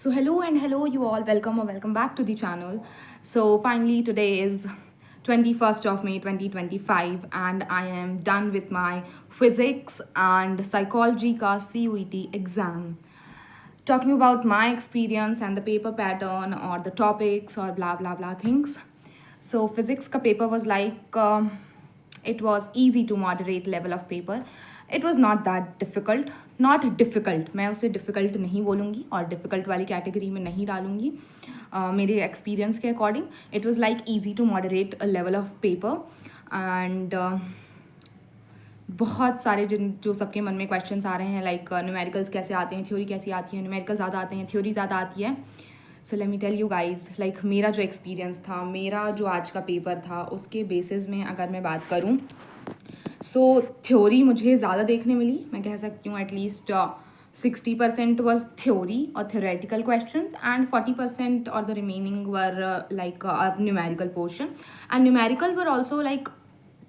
So hello you all, welcome or welcome back to the channel. So finally today is 21st of May 2025 and I am done with my physics and psychology ka CUET exam. Talking about my experience and the paper pattern or the topics or blah blah blah things. So physics ka paper was like it was easy to moderate level of paper. It was not that difficult. Not difficult, मैं उसे difficult नहीं बोलूँगी और difficult वाली category में नहीं डालूँगी मेरे एक्सपीरियंस के according. It was like easy to moderate a level of paper and बहुत सारे जो सबके मन में क्वेश्चंस आ रहे हैं लाइक न्यूमेरिकल्स कैसे आते हैं, थ्योरी कैसी आती है, न्यूमेरिकल ज़्यादा आते हैं, थ्योरी ज़्यादा आती है. So let me tell you guys, like मेरा जो एक्सपीरियंस था, मेरा जो आज का पेपर था, उसके बेसिस में अगर मैं बात करूँ सो थ्योरी मुझे ज़्यादा देखने मिली. मैं कह सकती हूँ एटलीस्ट 60% वॉज थ्योरी और थ्योरेटिकल क्वेश्चन एंड 40% और the remaining were like numerical portion and numerical were also like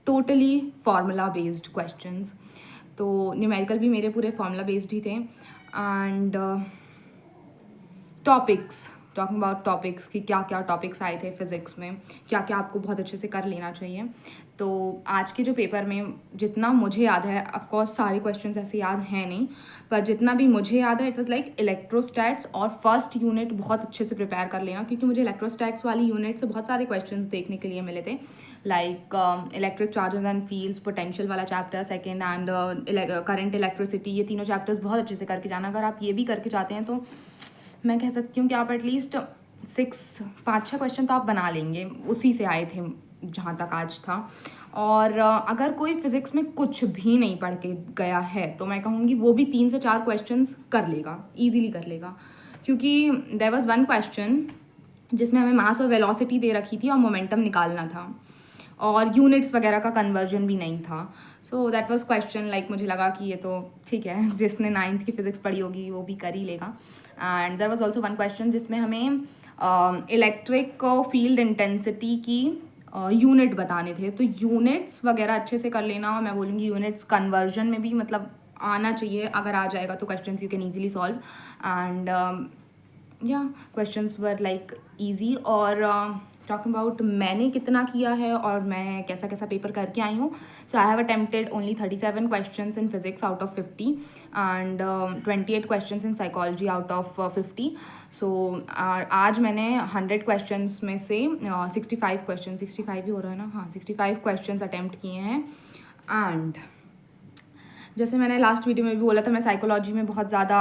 totally formula based questions. तो न्यूमेरिकल भी मेरे पूरे फार्मूला बेस्ड ही थे. And topics, talking about topics कि क्या क्या टॉपिक्स आए थे फिज़िक्स में, क्या क्या आपको बहुत अच्छे से कर लेना चाहिए. तो आज के जो पेपर में जितना मुझे याद है, ऑफकोर्स सारे क्वेश्चंस ऐसे याद हैं नहीं, पर जितना भी मुझे याद है इट वाज लाइक इलेक्ट्रोस्टैट्स और फर्स्ट यूनिट बहुत अच्छे से प्रिपेयर कर लेना, क्योंकि मुझे इलेक्ट्रोस्टैट्स वाली यूनिट से बहुत सारे क्वेश्चंस देखने के लिए मिले थे. Like electric charges and fields, potential वाला chapter second and current electricity, ये तीनों चैप्टर्स बहुत अच्छे से करके जाना. अगर आप ये भी करके जाते हैं तो मैं कह सकती हूँ कि आप एटलीस्ट 5-6 क्वेश्चन तो आप बना लेंगे. उसी से आए थे जहाँ तक आज था. और अगर कोई फिज़िक्स में कुछ भी नहीं पढ़ के गया है तो मैं कहूँगी वो भी 3 से 4 क्वेश्चंस कर लेगा, ईजीली कर लेगा. क्योंकि देयर वाज वन क्वेश्चन जिसमें हमें मास और वेलोसिटी दे रखी थी और मोमेंटम निकालना था और यूनिट्स वगैरह का कन्वर्जन भी नहीं था. So that was question like मुझे लगा कि ये तो ठीक है, जिसने 9th की फिज़िक्स पढ़ी होगी वो भी कर ही लेगा. And there was also one question जिसमें हमें इलेक्ट्रिक फील्ड इंटेंसिटी की यूनिट बताने थे. तो यूनिट्स वगैरह अच्छे से कर लेना. मैं बोलूँगी यूनिट्स कन्वर्जन में भी मतलब आना चाहिए. अगर आ जाएगा तो questions you can easily solve. And या क्वेश्चंस वर लाइक ईजी. और टॉकिंग अबाउट मैंने कितना किया है और मैं कैसा कैसा पेपर करके आई हूँ. So I have attempted only 37 questions in physics out of 50 and 28 questions in psychology out of 50. So आज मैंने 100 क्वेश्चंस में से 65 ही हो रहा है ना, हाँ 65 क्वेश्चंस अटेम्प्ट किए हैं. एंड जैसे मैंने लास्ट वीडियो में भी बोला था, मैं साइकोलॉजी में बहुत ज़्यादा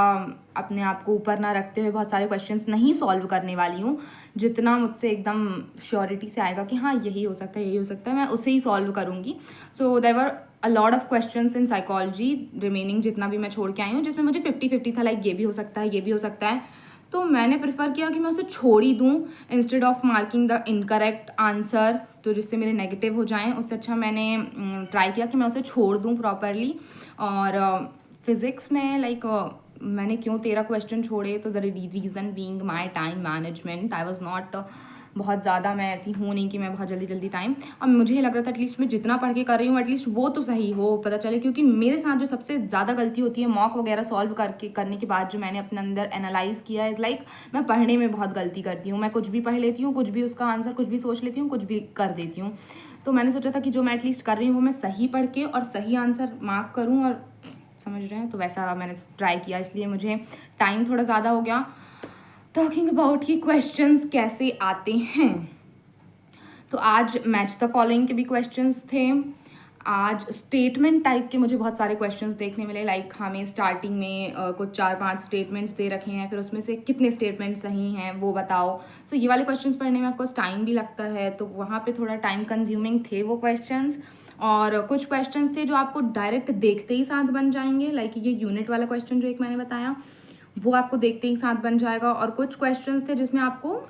अपने आप को ऊपर ना रखते हुए बहुत सारे क्वेश्चंस नहीं सॉल्व करने वाली हूँ. जितना मुझसे एकदम श्योरिटी से आएगा कि हाँ यही हो सकता है, यही हो सकता है, मैं उसे ही सॉल्व करूँगी. So there were a lot of questions in psychology remaining जितना भी मैं छोड़ के आई हूँ, जिसमें मुझे 50-50 था, लाइक ये भी हो सकता है, ये भी हो सकता है. तो मैंने प्रेफर किया कि मैं उसे छोड़ ही दूँ instead of marking the incorrect answer, तो जिससे मेरे नेगेटिव हो जाएं. उससे अच्छा मैंने ट्राई किया कि मैं उसे छोड़ दूँ प्रॉपरली. और फिज़िक्स में लाइक मैंने क्यों 13 क्वेश्चन छोड़े, तो the reason being my time management. I was not बहुत ज़्यादा, मैं ऐसी हूँ नहीं कि मैं बहुत जल्दी जल्दी टाइम, और मुझे ये लग रहा था एटलीस्ट मैं जितना पढ़ के कर रही हूँ एटलीस्ट वो तो सही हो, पता चले. क्योंकि मेरे साथ जो सबसे ज़्यादा गलती होती है मॉक वगैरह सॉल्व करने के बाद, जो मैंने अपने अंदर एनालाइज़ किया है, लाइक मैं पढ़ने में बहुत गलती करती हूँ. मैं कुछ भी पढ़ लेती हूँ, कुछ भी उसका आंसर कुछ भी सोच लेती हूँ, कुछ भी कर देती हूँ. तो मैंने सोचा था कि जो मैं एटलीस्ट कर रही हूँ वो मैं सही पढ़ के और सही आंसर मार्क करूँ, और समझ रहे हैं, तो वैसा मैंने ट्राई किया. इसलिए मुझे टाइम थोड़ा ज़्यादा हो गया. टॉकिंग अबाउट कि क्वेश्चंस कैसे आते हैं, तो आज मैच द फॉलोइंग के भी क्वेश्चंस थे. आज स्टेटमेंट टाइप के मुझे बहुत सारे क्वेश्चंस देखने मिले. लाइक हमें स्टार्टिंग में कुछ 4-5 स्टेटमेंट्स दे रखे हैं, फिर उसमें से कितने स्टेटमेंट सही हैं वो बताओ. सो ये वाले क्वेश्चंस पढ़ने में ऑफकोर्स टाइम भी लगता है, तो वहाँ पे थोड़ा टाइम कंज्यूमिंग थे वो क्वेश्चंस. और कुछ क्वेश्चंस थे जो आपको डायरेक्ट देखते ही साथ बन जाएंगे, लाइक ये यूनिट वाला क्वेश्चन जो एक मैंने बताया वो आपको देखते ही साथ बन जाएगा. और कुछ क्वेश्चंस थे जिसमें आपको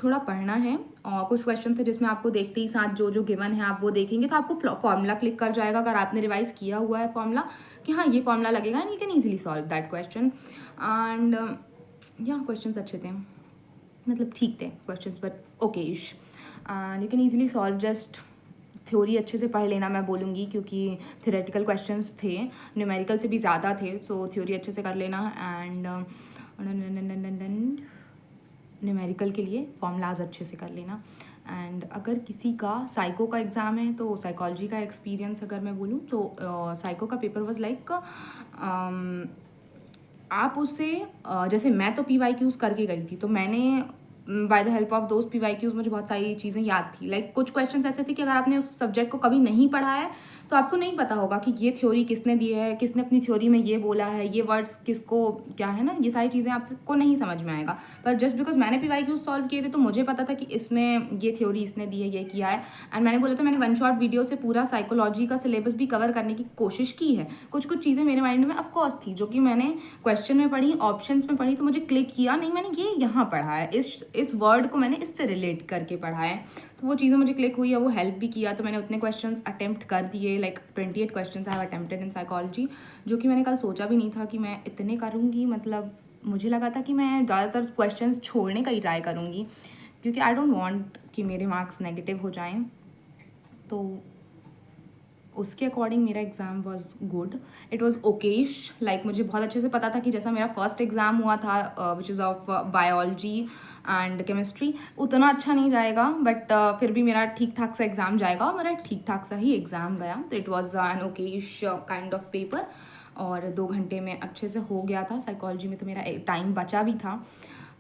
थोड़ा पढ़ना है, और कुछ क्वेश्चन थे जिसमें आपको देखते ही साथ जो जो गिवन है आप वो देखेंगे तो आपको फॉर्मूला क्लिक कर जाएगा, अगर आपने रिवाइज किया हुआ है फॉर्मूला कि हाँ ये फॉर्मूला लगेगा, and you can easily solve that question. And या क्वेश्चंस अच्छे थे, मतलब ठीक थे क्वेश्चंस, बट ओके इश. And you can easily solve. Just theory अच्छे से पढ़ लेना मैं बोलूँगी, क्योंकि थ्योरेटिकल क्वेश्चंस थे, न्यूमेरिकल से भी ज़्यादा थे. सो थ्योरी अच्छे से कर लेना. एंड न्यूमेरिकल के लिए फॉर्मूलाज अच्छे से कर लेना। एंड अगर किसी का साइको का एग्ज़ाम है तो साइकोलॉजी का एक्सपीरियंस अगर मैं बोलूँ तो साइको का पेपर वाज लाइक आप उससे जैसे मैं तो PYQs करके गई थी, तो मैंने बाय द हेल्प ऑफ दोस्त PYQs मुझे बहुत सारी चीज़ें याद थी। लाइक कुछ क्वेश्चंस ऐसे थे कि अगर आपने उस सब्जेक्ट को कभी नहीं पढ़ा है तो आपको नहीं पता होगा कि ये थ्योरी किसने दी है, किसने अपनी थ्योरी में ये बोला है, ये वर्ड्स किसको क्या है ना, ये सारी चीज़ें आपको नहीं समझ में आएगा। पर जस्ट बिकॉज मैंने PYQs सॉल्व किए थे तो मुझे पता था कि इसमें ये थ्योरी इसने दी है, ये किया है। एंड मैंने बोला था मैंने वन शॉट वीडियो से पूरा साइकोलॉजी का सिलेबस भी कवर करने की कोशिश की है। कुछ कुछ चीज़ें मेरे माइंड में ऑफकोर्स थी जो कि मैंने क्वेश्चन में पढ़ी, ऑप्शंस में पढ़ी, तो मुझे क्लिक किया नहीं, मैंने ये यहाँ पढ़ा है, इस वर्ड को मैंने इससे रिलेट करके पढ़ा है, तो वो चीज़ें मुझे क्लिक हुई है, वो हेल्प भी किया। तो मैंने उतने क्वेश्चंस अटेम्प्ट कर दिए, like 28 questions I have attempted in psychology, जो कि मैंने कल सोचा भी नहीं था कि मैं इतने करूँगी। मतलब मुझे लगा था कि मैं ज़्यादातर क्वेश्चंस छोड़ने का ही ट्राई करूँगी, क्योंकि आई डोंट वांट कि मेरे मार्क्स नेगेटिव हो जाएं। तो उसके अकॉर्डिंग मेरा exam was good, it was Okesh. Like मुझे बहुत अच्छे से पता था कि जैसा मेरा फर्स्ट एग्ज़ाम हुआ था which is of biology and chemistry, उतना अच्छा नहीं जाएगा, बट फिर भी मेरा ठीक ठाक सा एग्ज़ाम जाएगा, और मेरा ठीक ठाक सा ही एग्ज़ाम गया। तो it was an Okesh kind of paper, और 2 घंटे में अच्छे से हो गया था। साइकोलॉजी में तो मेरा टाइम बचा भी था।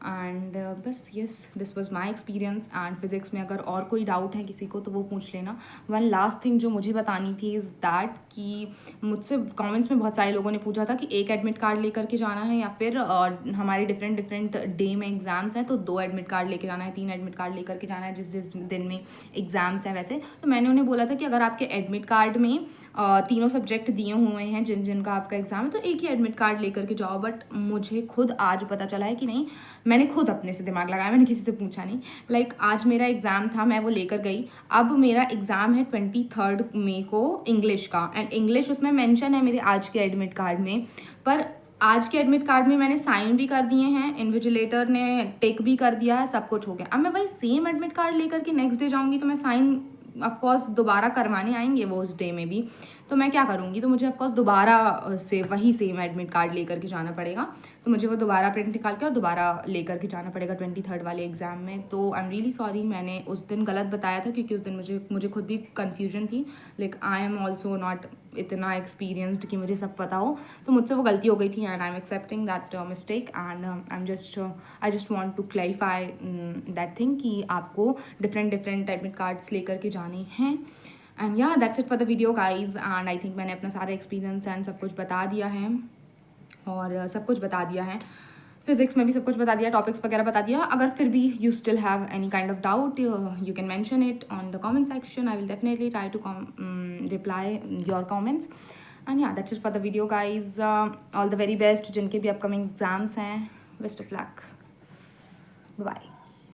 एंड बस yes, this was my experience. And physics में अगर और कोई डाउट है किसी को तो वो पूछ लेना। वन लास्ट थिंग जो मुझे बतानी थी इज़ दैट कि मुझसे कमेंट्स में बहुत सारे लोगों ने पूछा था कि एक एडमिट कार्ड लेकर के जाना है या फिर हमारे डिफरेंट डे में एग्ज़ाम्स हैं तो 2 एडमिट कार्ड लेके जाना है, 3 एडमिट कार्ड लेकर के जाना है जिस जिस दिन में एग्ज़ाम्स हैं। वैसे तो मैंने उन्हें बोला था कि अगर आपके एडमिट कार्ड में तीनों सब्जेक्ट दिए हुए हैं जिनका आपका एग्ज़ाम है तो एक ही एडमिट कार्ड लेकर के जाओ। बट मुझे खुद आज पता चला है कि नहीं, मैंने खुद अपने से दिमाग लगाया, मैंने किसी से पूछा नहीं। लाइक आज मेरा एग्ज़ाम था, मैं वो लेकर गई। अब मेरा एग्ज़ाम है 23 मई को इंग्लिश का, एंड इंग्लिश उसमें मेंशन है मेरे आज के एडमिट कार्ड में, पर आज के एडमिट कार्ड में मैंने साइन भी कर दिए हैं, इन्विजिलेटर ने टिक भी कर दिया है, सब कुछ हो गया। अब मैं भाई सेम एडमिट कार्ड लेकर के नेक्स्ट डे जाऊँगी तो मैं साइन ऑफकोर्स दोबारा करवाने आएंगे वो उस डे में भी, तो मैं क्या करूँगी, तो मुझे ऑफकोर्स दोबारा से वही सेम एडमिट कार्ड लेकर के जाना पड़ेगा। तो मुझे वो दोबारा प्रिंट निकाल के और दोबारा लेकर के जाना पड़ेगा 23 वाले एग्ज़ाम में। तो आई एम रियली सॉरी, मैंने उस दिन गलत बताया था क्योंकि उस दिन मुझे खुद भी कन्फ्यूजन थी। Like I am also not इतना एक्सपीरियंस्ड कि मुझे सब पता हो, तो मुझसे वो गलती हो गई थी and I am accepting that mistake. And I just want to clarify that thing कि आपको डिफरेंट एडमिट कार्ड्स लेकर के जाने हैं। And yeah that's it for the video guys. And I think मैंने अपना सारा एक्सपीरियंस एंड सब कुछ बता दिया है, और सब कुछ बता दिया है, फिजिक्स में भी सब कुछ बता दिया, टॉपिक्स वगैरह बता दिया। अगर फिर भी you still have any kind of doubt you can mention it on the comment section, I will definitely try to reply your comments. And yeah that's it for the video guys. All the very best जिनके भी upcoming exams हैं, best of luck, bye.